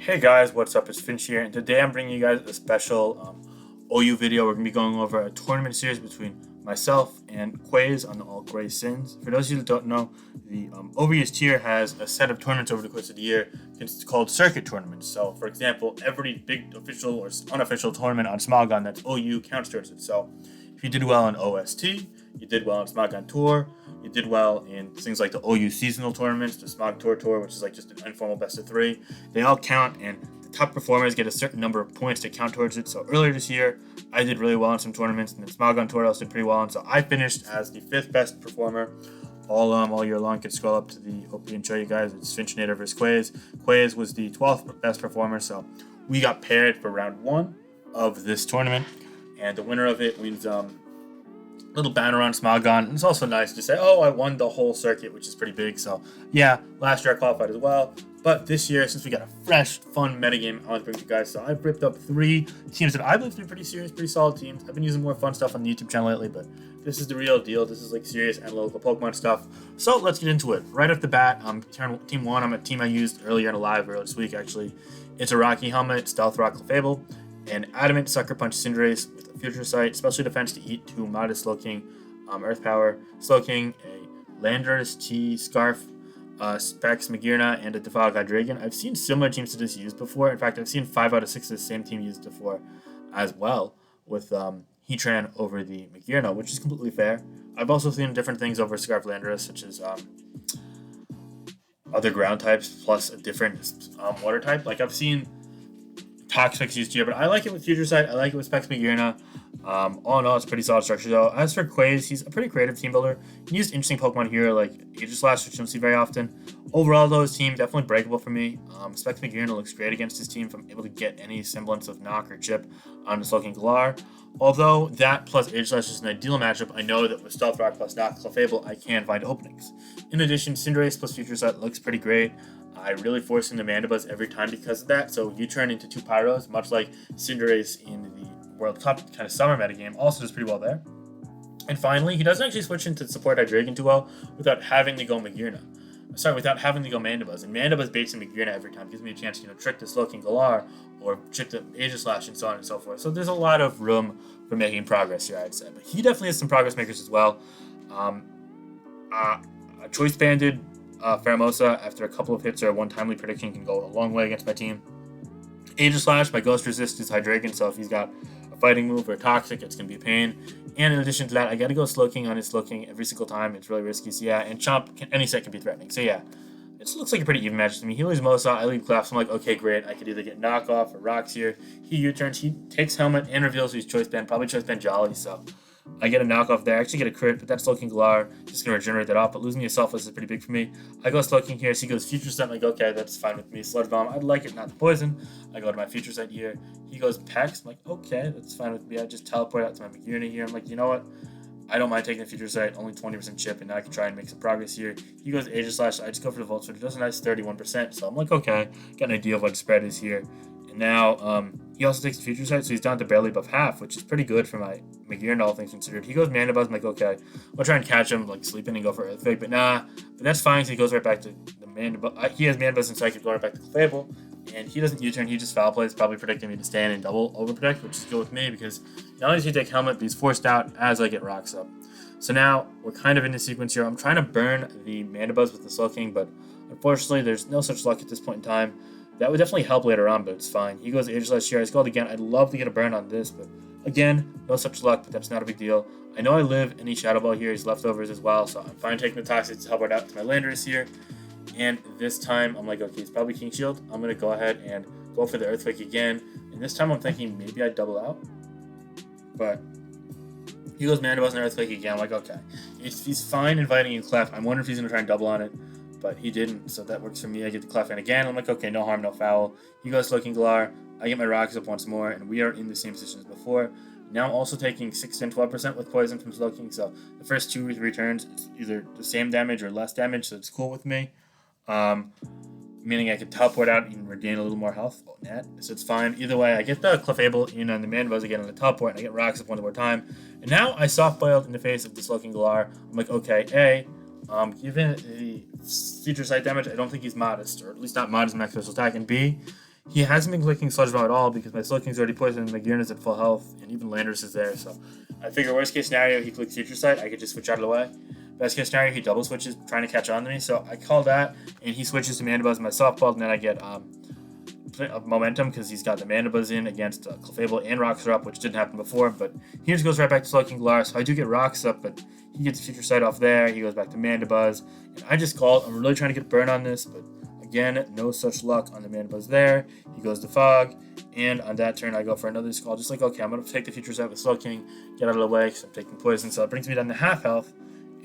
Hey guys, what's up? It's Finch here, and today I'm bringing you guys a special OU video. We're going to be going over a tournament series between myself and Quaze on the All Gray Sins. For those of you that don't know, the OVS tier has a set of tournaments over the course of the year. It's called circuit tournaments. So, for example, every big official or unofficial tournament on Smogon that's OU counts towards it. So, if you did well in OST, you did well in Smogon Tour, you did well in things like the OU seasonal tournaments, the Smog Tour, which is like just an informal best of three. They all count, and the top performers get a certain number of points to count towards it. So earlier this year, I did really well in some tournaments, and then Smogon Tour also did pretty well. And so I finished as the fifth best performer all year long. Could scroll up to the OP and show you guys. It's Finchinator versus Quaze. Quaze was the 12th best performer, so we got paired for round one of this tournament, and the winner of it wins little banner on Smogon. And it's also nice to say, oh, I won the whole circuit, which is pretty big. So yeah, last year I qualified as well. But this year, since we got a fresh, fun metagame, I want to bring to you guys. So I've ripped up 3 teams that I believe to be pretty serious, pretty solid teams. I've been using more fun stuff on the YouTube channel lately, but this is the real deal. This is like serious analytical Pokemon stuff. So let's get into it. Right off the bat, team 1, I'm a team I used earlier in a live earlier this week, actually. It's a Rocky Helmet, Stealth Rock Clefable, and Adamant Sucker Punch Cinderace with a Future Sight, Special Defense to eat 2 Modest Slowking, Earth Power, Slowking, a Landorus, Chi, Scarf, Specs, Magearna, and a Defile Dragon. I've seen similar teams to this used before. In fact, I've seen 5 out of 6 of the same team used before as well, with Heatran over the Magearna, which is completely fair. I've also seen different things over Scarf Landorus, such as other ground types plus a different water type. Like I've seen Toxic's used here, but I like it with Future Sight. I like it with Specs Magearna. All in all, it's a pretty solid structure though. As for Quaze, he's a pretty creative team builder. He used interesting Pokemon here like Aegislash, which you don't see very often. Overall though, his team definitely breakable for me. Specs Magearna looks great against his team if I'm able to get any semblance of knock or chip on the Slowking-Galar. Although that plus Aegislash is an ideal matchup, I know that with Stealth Rock plus Knock Clefable, I can find openings. In addition, Cinderace plus Future Sight looks pretty great. I really force into Mandibuzz every time because of that, so you turn into 2 Pyros, much like Cinderace in the World Cup kind of summer metagame, also does pretty well there. And finally, he doesn't actually switch into support Hydreigon too well without having to go without having to go Mandibuzz. And Mandibuzz baits in Magearna every time, gives me a chance to trick the Slowking-Galar or trick the Aegislash and so on and so forth. So there's a lot of room for making progress here, I'd say. But he definitely has some progress makers as well. Choice Banded Pheromosa, after a couple of hits or one timely prediction, can go a long way against my team. Aegislash, my Ghost Resist is Hydreigon, so if he's got a fighting move or toxic, it's going to be a pain. And in addition to that, I got to go Slowking on his Slowking every single time. It's really risky. So yeah, and Chomp, any set can be threatening. So yeah, it looks like a pretty even match to me. He leaves Mosa, I leave Clef, so I'm like, okay, great. I could either get Knockoff or Rocks here. He U-turns, he takes Helmet and reveals his Choice Band, probably Choice Band Jolly, so I get a knockoff there. I actually get a crit, but that's Slowking-Galar. Just going to regenerate that off, but losing a Selfless is pretty big for me. I go Slowking here, so he goes Future Sight. I'm like, okay, that's fine with me. Sludge Bomb, I'd like it not to poison. I go to my Future Sight here. He goes Pex. I'm like, okay, that's fine with me. I just teleport out to my Magearna here. I'm like, you know what? I don't mind taking the Future Sight, only 20% chip, and now I can try and make some progress here. He goes Aegislash, I just go for the Volt Switch. It does a nice 31%, so I'm like, okay, got an idea of what the spread is here. And now, he also takes the Future Sight, so he's down to barely above half, which is pretty good for my Magearna, all things considered. He goes Mandibuzz, I'm like, okay, I'll try and catch him, like, sleeping and go for Earthquake, but nah. But that's fine, so he goes right back to the Mandibuzz. He has Mandibuzz, and so I could go right back to Clefable. And he doesn't U-turn, he just foul plays, probably predicting me to stand and double overprotect, which is good with me, because not only does he take Helmet, but he's forced out as I get Rocks up. So now, we're kind of in the sequence here. I'm trying to burn the Mandibuzz with the Slowking, but unfortunately, there's no such luck at this point in time. That would definitely help later on, but it's fine. He goes Aegislash here. I scald again. I'd love to get a burn on this, but again, no such luck, but that's not a big deal. I know I live any Shadow Ball here. He's leftovers as well, so I'm fine taking the Toxic to help out to my Landorus here. And this time, I'm like, okay, it's probably King Shield. I'm going to go ahead and go for the Earthquake again. And this time, I'm thinking maybe I'd double out. But he goes Mandibuzz and Earthquake again. I'm like, okay. He's fine inviting in Clef. I'm wondering if he's going to try and double on it. But he didn't, so that works for me. I get the Clef in again. I'm like, okay, no harm, no foul. He goes Slowking-Galar. I get my Rocks up once more, and we are in the same position as before. Now I'm also taking 6 and 12% with Poison from Slowking, so the first 2 or 3 turns, it's either the same damage or less damage, so it's cool with me. Meaning I could teleport out and regain a little more health net, so it's fine. Either way, I get the Clefable in on the Mandibuzz again on the teleport, and I get Rocks up one more time. And now I soft-boiled in the face of the Slowking-Galar. I'm like, okay, given the Future Sight damage, I don't think he's modest, or at least not modest max special attack. And B, He hasn't been clicking Sludge Bomb at all because my Slowking's already poisoned, Magirna's at full health, and even Landorus is there. So I figure worst case scenario, he clicks Future Sight, I could just switch out of the way. Best case scenario, he double switches, trying to catch on to me. So I call that, and he switches to Mandibuzz my softball, and then I get momentum because he's got the Mandibuzz in against Clefable and Rocks are up, which didn't happen before. But he just goes right back to Slowking-Galar, so I do get Rocks up, but he gets Future Sight off there. He goes back to Mandibuzz, and I just call it. I'm really trying to get burn on this, but again, no such luck on the Mandibuzz there. He goes to Fog, and on that turn, I go for another Scald. Just like, okay, I'm going to take the Future Sight with Slowking, get out of the way because I'm taking poison. So it brings me down to half health,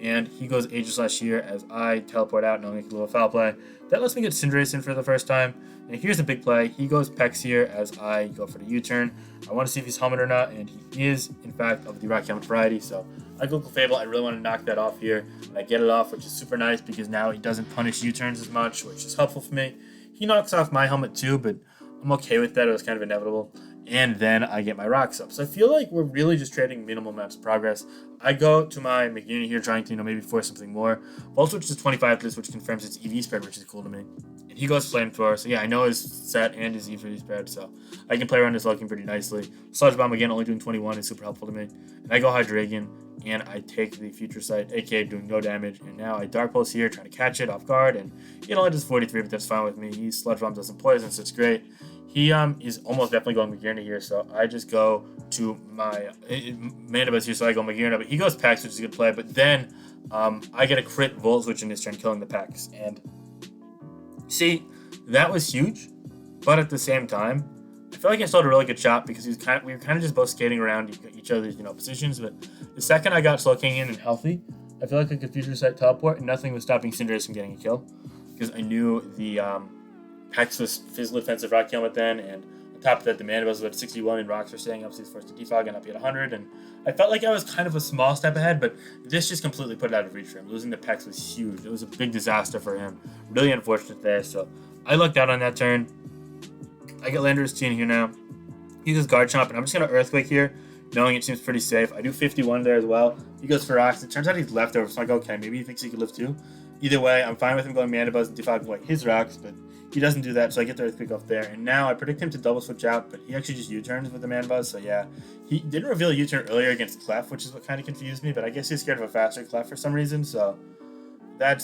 and he goes Aegislash here as I teleport out, knowing I can do a foul play. That lets me get Cinderace in for the first time. And here's the big play. He goes Pex here as I go for the U-turn. I want to see if he's helmet or not, and he is, in fact, of the Rock Helmet variety. So I go Clefable. I really want to knock that off here. And I get it off, which is super nice because now he doesn't punish U-turns as much, which is helpful for me. He knocks off my helmet too, but I'm okay with that. It was kind of inevitable. And then I get my Rocks up. So I feel like we're really just trading minimal amounts of progress. I go to my Magirna here trying to, maybe force something more. Volt Switch is 25 to this, which confirms its EV spread, which is cool to me. And he goes Flamethrower. So yeah, I know his set and his EV spread, so I can play around this Slowking pretty nicely. Sludge Bomb, again, only doing 21 is super helpful to me. And I go Hydreigon, and I take the Future Sight, aka doing no damage. And now I Dark Pulse here, trying to catch it off guard. And it only does 43, but that's fine with me. He Sludge Bomb doesn't poison, so it's great. He is almost definitely going Magirna here, so I just go to my Mandibuzz here, so I go Magirna, but he goes Pex, which is a good play, but then I get a crit Volt Switch in this turn, killing the Pex, and see, that was huge, but at the same time, I feel like I still had a really good shot because we were kind of just both skating around each other's positions, but the second I got Slowking in and healthy, I feel like I could Future Sight teleport, and nothing was stopping Cinderace from getting a kill, because I knew the Pex was physical defensive Rock Helmet then, and on top of that, the Mandibuzz was at 61 and Rocks were staying up, so he's forced to defog and up at 100, and I felt like I was kind of a small step ahead, but this just completely put it out of reach for him. Losing the Pex was huge. It was a big disaster for him. Really unfortunate there, so I lucked out on that turn. I get Landorus T in here now. He goes Guard Chomp, and I'm just going to Earthquake here, knowing it seems pretty safe. I do 51 there as well. He goes for Rocks. It turns out he's leftover, so I'm like, okay, maybe he thinks he could live too. Either way, I'm fine with him going Mandibuzz and defogging away his Rocks, but he doesn't do that, so I get the Earthquake off there. And now I predict him to double switch out, but he actually just U-turns with the Mandibuzz, so yeah. He didn't reveal a U-turn earlier against Clef, which is what kind of confused me, but I guess he's scared of a faster Clef for some reason, so that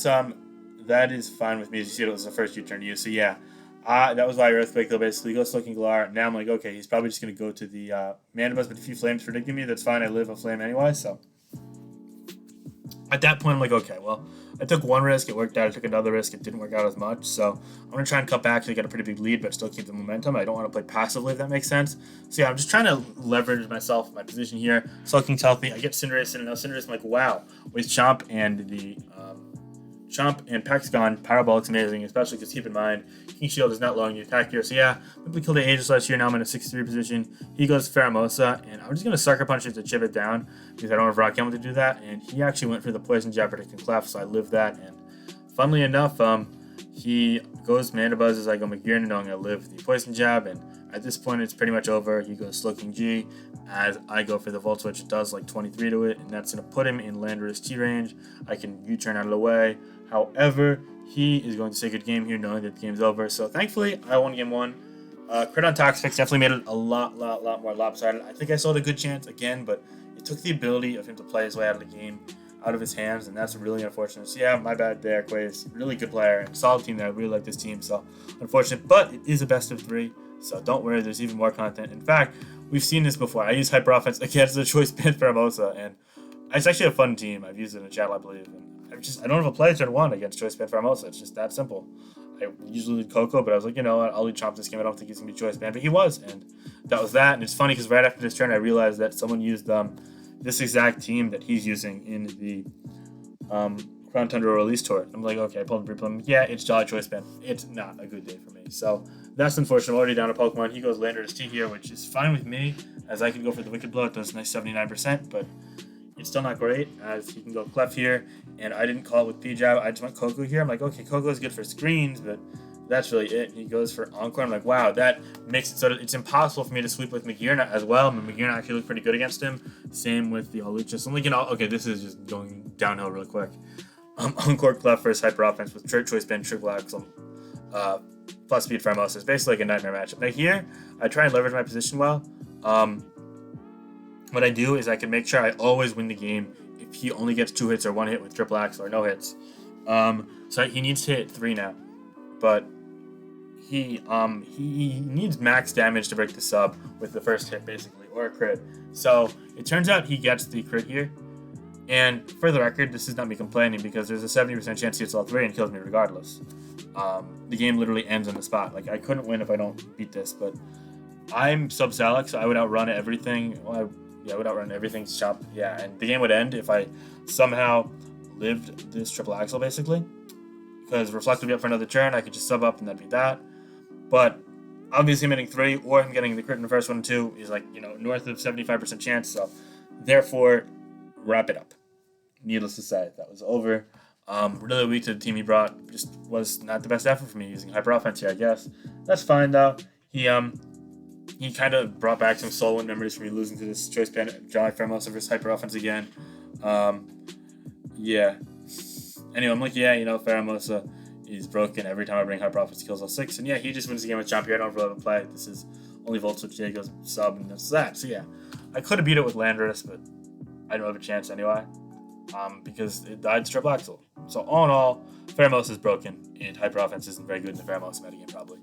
is fine with me. As you see, it was the first U-turn to use, so yeah. That was why Earthquake, though, basically. He goes Slowking-Galar. Now I'm like, okay, he's probably just going to go to the Mandibuzz, but if he Flames predicting me, that's fine. I live a Flame anyway, so. At that point, I'm like, okay, well, I took one risk, it worked out. I took another risk, it didn't work out as much. So I'm going to try and cut back to get a pretty big lead, but still keep the momentum. I don't want to play passively, if that makes sense. So yeah, I'm just trying to leverage myself, my position here. Slowking's healthy. I get Cinderace in, and now Cinderace, I'm like, wow. With Chomp and the Chomp and Pex gone, Powerballic's amazing, especially because keep in mind, King Shield is not lowering the attack here. So yeah, we killed the Aegislash here. Now I'm in a 6-3 position. He goes Pheromosa, and I'm just going to Sucker Punch it to chip it down because I don't have Rock Helmet to do that. And he actually went for the Poison Jab predicting Clef, so I lived that. And funnily enough, he goes Mandibuzz as I go Magirna, knowing I live the Poison Jab. And at this point, it's pretty much over. He goes Slowking-G as I go for the Volt Switch. It does like 23 to it, and that's going to put him in Landorus T range. I can U-turn out of the way. However, he is going to say good game here, knowing that the game's over. So thankfully, I won game one. Crit on Toxfix definitely made it a lot more lopsided. I think I still had a good chance again, but it took the ability of him to play his way out of the game, out of his hands, and that's really unfortunate. So yeah, my bad there, Quaze. Really good player and solid team there. I really like this team, so unfortunate. But it is a best of 3, so don't worry, there's even more content. In fact, we've seen this before. I use Hyper Offense against the Choice Band Pheromosa, and it's actually a fun team. I've used it in the chat, I believe. And I don't have a play turn 1 against Choice Band Pheromosa. It's just that simple. I usually lead Coco, but I was like, you know what, I'll lead Chomp this game. I don't think he's going to be Choice Band, but he was, and that was that. And it's funny because right after this turn, I realized that someone used this exact team that he's using in the Crown Tundra Release Tour. I'm like, okay, I pulled the replay. Yeah, it's Jolly Choice Band. It's not a good day for me. So that's unfortunate. I'm already down a Pokemon. He goes Landorus T here, which is fine with me, as I can go for the Wicked Blow. It does nice 79%, but it's still not great, as he can go Clef here, and I didn't call it with P-Jab. I just went Coco here. I'm like, okay, Coco is good for screens, but that's really it. And he goes for Encore. I'm like, wow, that makes it so that it's impossible for me to sweep with Magirna as well. I mean, Magirna actually looked pretty good against him. Same with the Holucha. So I'm like, okay, this is just going downhill real quick. Encore Clef versus Hyper Offense with Choice Band, Triple Axle, plus speed Pheromosa is basically like a nightmare matchup. Now here, I try and leverage my position well. What I do is I can make sure I always win the game if he only gets 2 hits or 1 hit with triple axle or no hits. So he needs to hit 3 now, but he needs max damage to break the sub with the first hit basically, or a crit. So it turns out he gets the crit here. And for the record, this is not me complaining because there's a 70% chance he hits all 3 and kills me regardless. The game literally ends on the spot. Like, I couldn't win if I don't beat this, but I'm sub-Salak, so I would outrun everything. Well, I would outrun everything shop. Yeah, and the game would end if I somehow lived this triple axle, basically. Because Reflect would be up for another turn, I could just sub up and that'd be that. But obviously, him hitting 3 or him getting the crit in the first one and 2 is like, north of 75% chance. So, therefore, wrap it up. Needless to say, that was over. Really weak to the team he brought. Just was not the best effort for me using hyper offense here, I guess. That's fine though. He kind of brought back some Solent memories for me losing to this choice pen, Jolly Pheromosa versus hyper offense again. Yeah. Anyway, I'm like, Pheromosa is broken every time I bring hyper offense kills all 6, and yeah, he just wins the game with Jump here. I don't really have a play. This is only Volt Switch Diego's sub, and that's that. So yeah, I could have beat it with Landorus, but I don't have a chance anyway. Because it died to triple axle. So all in all, Pheromosa is broken, and hyper offense isn't very good in the Pheromosa metagame probably.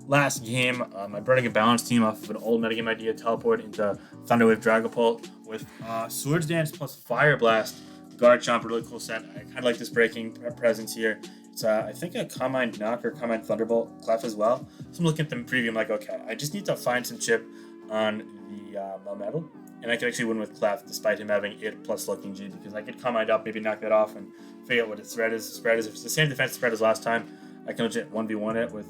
Last game, I'm running a balanced team off of an old metagame idea, teleport into Thunderwave Dragapult with Swords Dance plus Fire Blast, Guard Chomp, really cool set. I kind of like this breaking presence here. It's I think a Combine Knock or Combine Thunderbolt Clef as well. So I'm looking at the preview, I'm like, okay, I just need to find some chip on the Melmetal. And I could actually win with Clef despite him having it plus Slowking-G because I could Combine up, maybe knock that off and figure out what its spread is. If it's the same defense spread as last time, I can legit 1v1 it with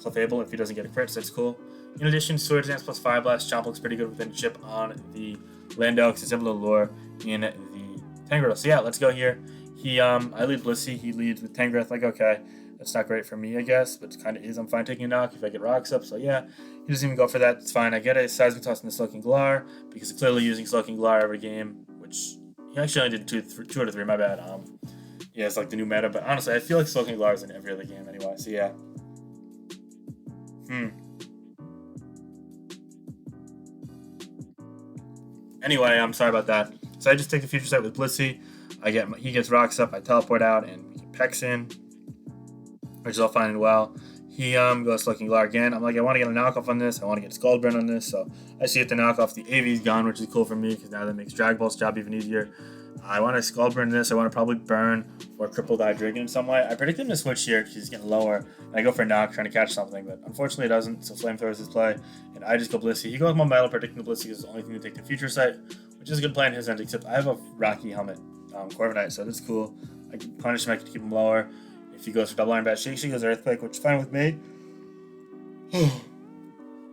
Clefable if he doesn't get a crit, so that's cool. In addition, Sword Dance plus Fire Blast, Chomp looks pretty good within chip on the Lando because it's able to lure in the Tangrowth. So yeah, let's go here. I lead Blissey, he leads with Tangrowth, like okay, that's not great for me I guess, but it kind of is. I'm fine taking a knock if I get rocks up, so yeah. He doesn't even go for that, it's fine. I get a Seismic Toss in the Slowking-Galar because he's clearly using Slowking-Galar every game, which he actually only did 2 out of 3, my bad. Yeah, it's like the new meta, but honestly, I feel like Slowking-Galar is in every other game anyway, so yeah. Anyway, I'm sorry about that. So I just take the future sight with Blissey. He gets rocks up, I teleport out, and we get Pex in, which is all fine and well. He goes Slowking-Galar again. I'm like, I want to get a knockoff on this. I want to get Scaldburn on this. So I see it the knockoff. The AV's gone, which is cool for me because now that makes Drag Ball's job even easier. I want to Scaldburn this. I want to probably burn or cripple the Hydreigon in some way. I predict him to switch here because he's getting lower. And I go for a knock trying to catch something, but unfortunately it doesn't. So Flamethrower is his play. And I just go Blissey. He goes Melmetal, predicting the Blissey because it's the only thing to take the future sight, which is a good play in his end, except I have a Rocky helmet, Corviknight, so that's cool. I can punish him, I can keep him lower. If he goes for double Iron Bat Shake, she goes Earthquake, which is fine with me.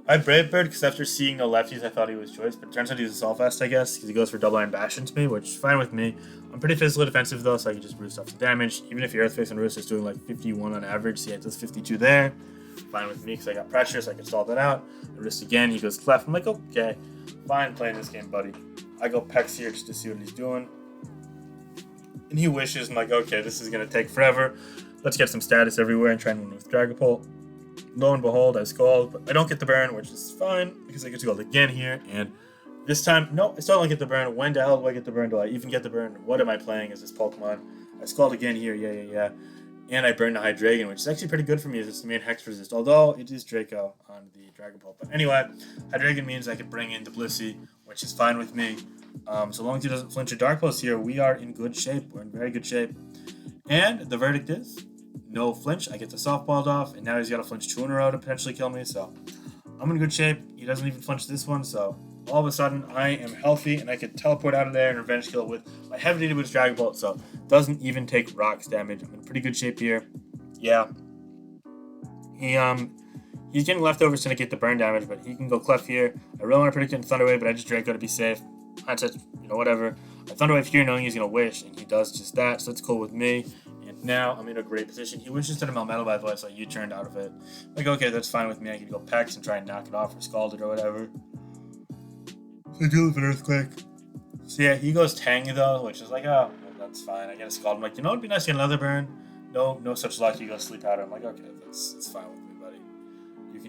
I Brave Bird because after seeing no lefties, I thought he was choice, but it turns out he's a Solfast, I guess, because he goes for double Iron Bash into me, which is fine with me. I'm pretty physically defensive though, so I can just roost off the damage. Even if your Earthquakes and Roost is doing like 51 on average, so yeah, it does 52 there. Fine with me because I got pressure, so I can stall that out. I Roost again, he goes Clef. I'm like, okay, fine playing this game, buddy. I go Pex here just to see what he's doing. And he wishes, I'm like, okay, this is going to take forever. Let's get some status everywhere and try and win with Dragapult. Lo and behold, I Scald, but I don't get the burn, which is fine, because I get to Scald again here, and this time, no, I still don't get the burn. When the hell do I get the burn? Do I even get the burn? What am I playing as this Pokemon? I Scald again here, yeah. And I burn the Hydreigon, which is actually pretty good for me as it's the main Hex Resist, although it is Draco on the Dragapult. But anyway, Hydreigon means I can bring in the Blissey, which is fine with me. So long as he doesn't flinch a Dark Pulse here, we are in good shape. We're in very good shape. And the verdict is, no flinch. I get the softballed off, and now he's got to flinch 2 in a row to potentially kill me, so I'm in good shape. He doesn't even flinch this one, so all of a sudden I am healthy, and I can teleport out of there and revenge kill with my Heavy Duty Boots Dragon Bolt, so doesn't even take rocks damage. I'm in pretty good shape here. Yeah. He's getting leftovers to negate the burn damage, but he can go Clef here. I really want to predict it in Thunderwave, but I just Draco to be safe. Hindsight, whatever. I Thunderwave here knowing he's going to wish, and he does just that, so that's cool with me. And now I'm in a great position. He wishes to the Melmetal, by the way, so you turned out of it. Like, okay, that's fine with me. I can go Pex and try and knock it off or Scald it or whatever. So I deal with an Earthquake. So yeah, he goes Tang though, which is like, oh, that's fine. I get a Scald. I'm like, it'd be nice to get another burn. No such luck. He goes Sleep Powder. I'm like, okay, that's fine with me, buddy.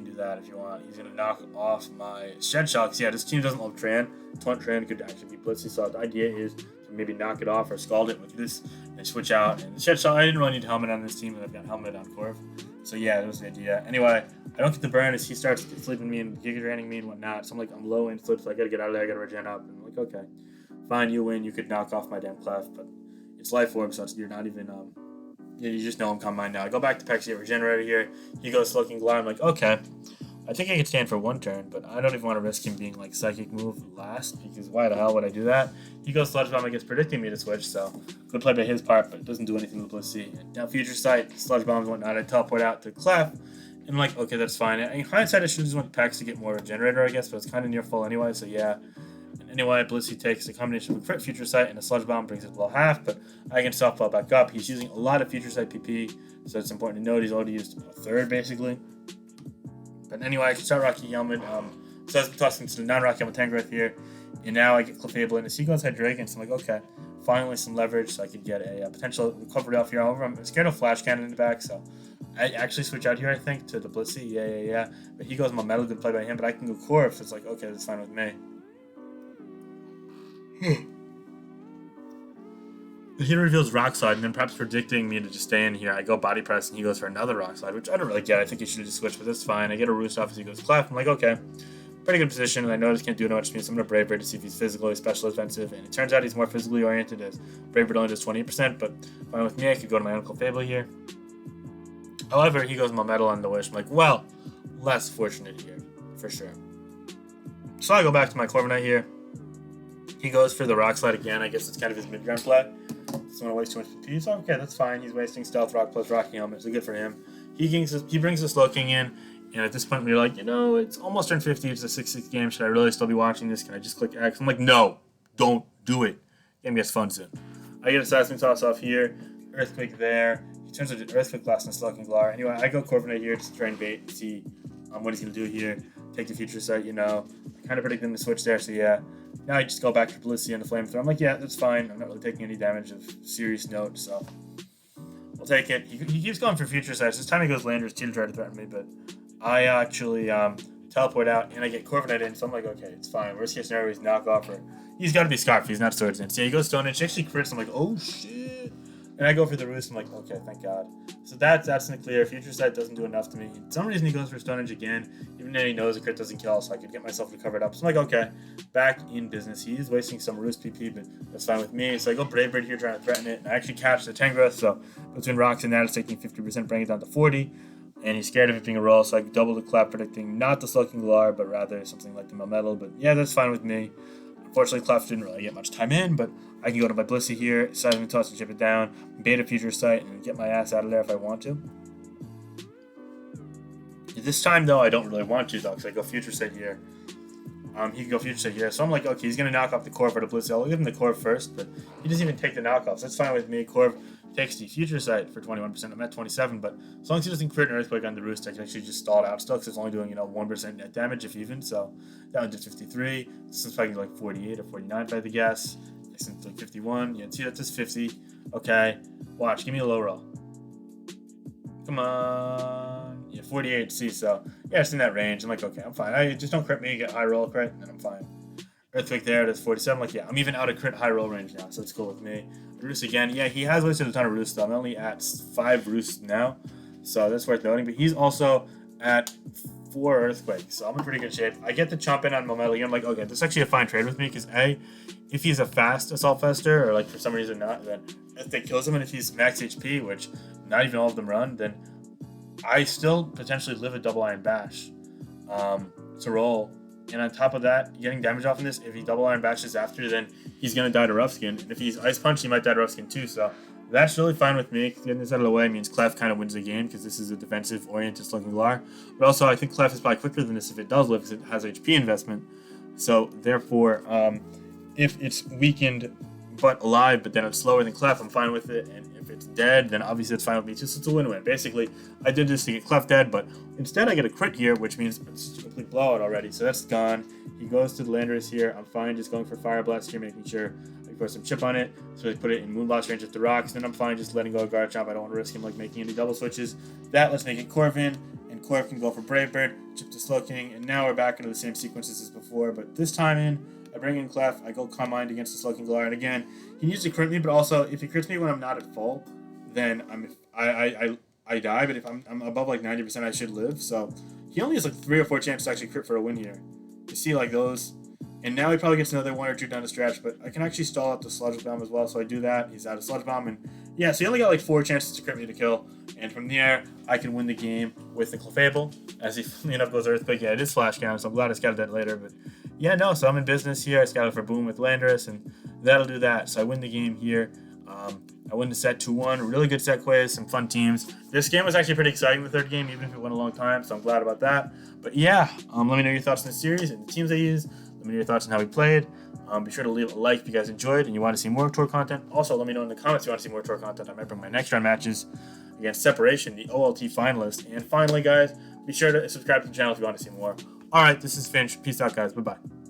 can do that if you want. He's going to knock off my Shed Shocks. Yeah, this team doesn't love Tran. Tran could actually be Blitzy, so the idea is to maybe knock it off or scald it with this and switch out. And the Shed Shock, I didn't really need helmet on this team, and I've got helmet on Corv. So yeah, that was the idea. Anyway, I don't get the burn as he starts flipping me and giga draining me and whatnot. So I'm like, I'm low in flip, so I got to get out of there. I got to regen up. And I'm like, okay, fine, you win. You could knock off my damn Clef, but it's life orb, so you're not even you just know I'm coming now. I go back to Pexia Regenerator here. He goes Slowking-Galar. I'm like, okay, I think I could stand for one turn, but I don't even want to risk him being like Psychic move last, because why the hell would I do that? He goes Sludge Bomb, I guess, predicting me to switch, so good play by his part, but it doesn't do anything with Blissey. Now Future Sight, Sludge Bombs and whatnot, I teleport out to Clef, and I'm like, okay, that's fine. In hindsight, I should have just went to Pex to get more Regenerator, I guess, but it's kind of near full anyway, so yeah. Anyway, Blissey takes a combination of a crit Future Sight and a Sludge Bomb, brings it below half, but I can softball back up. He's using a lot of Future Sight PP, so it's important to note he's already used a third, basically. But anyway, I can start Rocky Helmet. So I'm tossing to the non-Rocky Helmet Tangrowth here, and now I get Clefable in. As he goes Hydreigon, so I'm like, okay, finally some leverage, so I could get a potential recovery off here. However, I'm scared of Flash Cannon in the back, so I actually switch out here, I think, to the Blissey. Yeah. But he goes my metal, good play by him, but I can go Corv, so it's like, okay, that's fine with me. He reveals Rock Slide, and then perhaps predicting me to just stay in here. I go Body Press, and he goes for another Rock Slide, which I don't really get. I think he should have just switched, but that's fine. I get a Roost off as he goes Clef. I'm like, okay, pretty good position, and I know this can't do much to me, so I'm going to Brave Bird to see if he's physically, special, offensive, and it turns out he's more physically oriented, as Brave Bird only does 20%, but fine with me. I could go to my Uncle Fable here. However, he goes my metal on the Wish. I'm like, well, less fortunate here, for sure. So I go back to my Corviknight here. He goes for the Rock Slide again. I guess it's kind of his mid-ground play. Doesn't want to waste too much PP, so okay, that's fine. He's wasting Stealth Rock plus Rocky Helmet, so good for him. He brings the Slowking in, and at this point we're like, it's almost turn 50. It's a 6-6 game. Should I really still be watching this? Can I just click X? I'm like, no, don't do it. Game gets fun soon. I get a Seismic Toss off here, Earthquake there. He turns into Earthquake Blast and Slowking-Galar. Anyway, I go Corviknight here to try and bait, see what he's going to do here. Take the Future Sight, I kind of predicted him to switch there, so yeah. Now I just go back to Blissey and the Flamethrower. I'm like, yeah, that's fine. I'm not really taking any damage of serious note, so we'll take it. He keeps going for Future Sight. This time he goes Landers to try to threaten me, but I actually teleport out and I get Corviknight in, so I'm like, okay, it's fine. Worst case scenario, he's knockoff, or he's got to be Scarf. He's not Swords in. So yeah, he goes Stone Edge. He actually crits. I'm like, oh shit. And I go for the Roost. I'm like, okay, thank God. So that's in the clear. Future Sight doesn't do enough to me. For some reason, he goes for Stone Edge again, even though he knows the crit doesn't kill, so I could get myself recovered up. So I'm like, okay, back in business. He is wasting some Roost PP, but that's fine with me. So I go Brave Bird here trying to threaten it, and I actually catch the Tangrowth, so between rocks and that, it's taking 50%, bringing it down to 40. And he's scared of it being a roll, so I double the Clap, predicting not the Slowking-Galar, but rather something like the Melmetal. But yeah, that's fine with me. Unfortunately, Clef didn't really get much time in, but I can go to my Blissey here, Seismic Toss and chip it down, beta Future Sight, and get my ass out of there if I want to. This time, though, I don't really want to, though, because I go Future Sight here. He can go Future Sight here, so I'm like, okay, he's going to knock off the Corv for the Blissey. I'll give him the Corv first, but he doesn't even take the knockoffs. That's fine with me. Corv takes the Future Sight for 21%. I'm at 27, but as long as he doesn't crit an Earthquake on the Roost, I can actually just stall it out still, because it's only doing, 1% net damage, if even, so that one did 53. This is probably like 48 or 49, if I had to guess. This is like 51. Yeah, see, that's just 50. Okay, watch, give me a low roll. Come on. Yeah, 48, see, so yeah, it's in that range. I'm like, okay, I'm fine. I just don't crit me, get high roll crit, and then I'm fine. Earthquake there, that's 47. Like, yeah, I'm even out of crit high roll range now, so it's cool with me. Roost again. Yeah, he has wasted a ton of Roost, though. I'm only at 5 Roosts now, so that's worth noting. But he's also at 4 Earthquakes, so I'm in pretty good shape. I get to chomp in on Melmetal again. I'm like, okay, this is actually a fine trade with me, because A, if he's a fast Assault Fester, or like for some reason not, then Earthquake kills him, and if he's max HP, which not even all of them run, then I still potentially live a double Iron Bash to roll. And on top of that, getting damage off in this, if he double Iron Bashes after, then he's going to die to Rough Skin. And if he's Ice Punch, he might die to Rough Skin too. So that's really fine with me. Getting this out of the way means Clef kind of wins the game, because this is a defensive-oriented Slowking-Galar. But also, I think Clef is probably quicker than this if it does live, because it has HP investment. So therefore, if it's weakened but alive, but then it's slower than Clef, I'm fine with it. And if it's dead, then obviously it's fine with me too. So it's a win-win. Basically, I did this to get Clef dead, but instead I get a crit here, which means it's just a complete blowout already. So that's gone. He goes to the Landers here. I'm fine just going for Fire Blast here, making sure I put some chip on it. So I put it in Moonblast range with the rocks. Then I'm fine just letting go of Guard Chomp. I don't want to risk him like making any double switches. That, let's make it Corv in, and Corv can go for Brave Bird. chip to Slowking, and now we're back into the same sequences as before, but this time I bring in Clef, I go Calm Mind against the Slowking-Galar, and again, he needs to crit me, but also, if he crits me when I'm not at full, then I die, but if I'm above like 90%, I should live, so he only has like 3 or 4 chances to actually crit for a win here. You see like those, and now he probably gets another 1 or 2 down the stretch, but I can actually stall out the Sludge Bomb as well, so I do that. He's out of Sludge Bomb, and yeah, so he only got like 4 chances to crit me to kill, and from there, I can win the game with the Clefable, as he funny enough goes Earthquake. Yeah, it is Flash Cannon, so I'm glad I scouted that later, but yeah, no, so I'm in business here. I scouted for Boom with Landorus, and that'll do that, so I win the game here. I win the set 2-1. Really good set, Quaze, some fun teams. This game was actually pretty exciting, the third game, even if it went a long time, so I'm glad about that. But yeah, let me know your thoughts on the series and the teams I used. Let me know your thoughts on how we played. Be sure to leave a like if you guys enjoyed and you want to see more tour content. Also, let me know in the comments if you want to see more tour content. I might bring my next round matches against Separation, the OLT finalist. And finally, guys, be sure to subscribe to the channel if you want to see more. All right, this is Finch. Peace out, guys. Bye-bye.